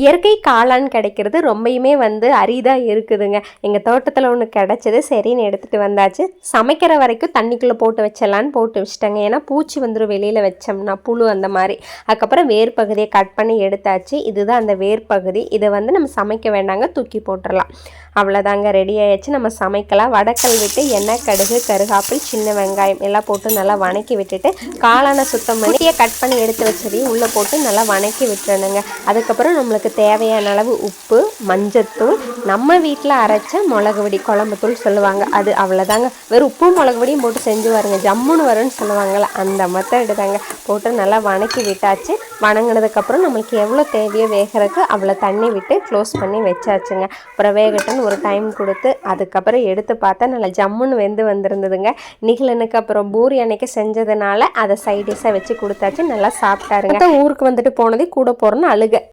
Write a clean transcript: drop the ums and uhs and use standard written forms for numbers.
இயற்கை காளான் கிடைக்கிறது ரொம்பயுமே அரிதாக இருக்குதுங்க. எங்கள் தோட்டத்தில் ஒன்று கிடச்சிது, சரின்னு எடுத்துகிட்டு வந்தாச்சு. சமைக்கிற வரைக்கும் தண்ணிக்குள்ளே போட்டு வச்சிடலான்னு போட்டு வச்சிட்டேங்க. ஏன்னா பூச்சி வந்துடும் வெளியில் வச்சோம்னா, புழு அந்த மாதிரி. அதுக்கப்புறம் வேர் பகுதியை கட் பண்ணி எடுத்தாச்சு. இதுதான் அந்த வேர் பகுதி. இதை நம்ம சமைக்க வேண்டாங்க, தூக்கி போட்டுடலாம். அவ்வளோதாங்க, ரெடி ஆகிடுச்சு. நம்ம சமைக்கலாம். வடக்கல் விட்டு எண்ணெய், கடுகு, கருகாப்பில், சின்ன வெங்காயம் எல்லாம் போட்டு நல்லா வணக்கி விட்டுட்டு காளானை சுத்தம் பண்ணி கட் பண்ணி எடுத்து வச்சதையும் உள்ளே போட்டு நல்லா வணக்கி விட்டுறணுங்க. அதுக்கப்புறம் நம்மளுக்கு தேவையான அளவு உப்பு, மஞ்சத்தூள், நம்ம வீட்டில் அரைச்ச மிளகு பொடி, குழம்பு தூள் சொல்லுவாங்க, அது அவ்வளோதாங்க. வெறும் உப்பு மிளகு பொடியும் போட்டு செஞ்சு வருங்க, ஜம்முன்னு வரும்னு சொல்லுவாங்கள்ல, அந்த மெத்தட் தாங்க. போட்டு நல்லா வணக்கி விட்டாச்சு. வணங்கினதுக்கப்புறம் நம்மளுக்கு எவ்வளோ தேவையோ வேகிறதுக்கு அவ்வளோ தண்ணி விட்டு க்ளோஸ் பண்ணி வச்சாச்சுங்க. அப்புறம் வேகட்டுன்னு ஒரு டைம் கொடுத்து அதுக்கப்புறம் எடுத்து பார்த்தா நல்லா ஜம்முன்னு வெந்து வந்திருந்ததுங்க. நிகழனுக்கு அப்புறம் பூரி அன்னைக்கு செஞ்சதுனால அதை சைட் டிஷ்ஷாக வச்சு கொடுத்தாச்சு. நல்லா சாப்பிட்டாருங்க. ஊருக்கு வந்துட்டு போனதே கூட போகிறோன்னு அழுக.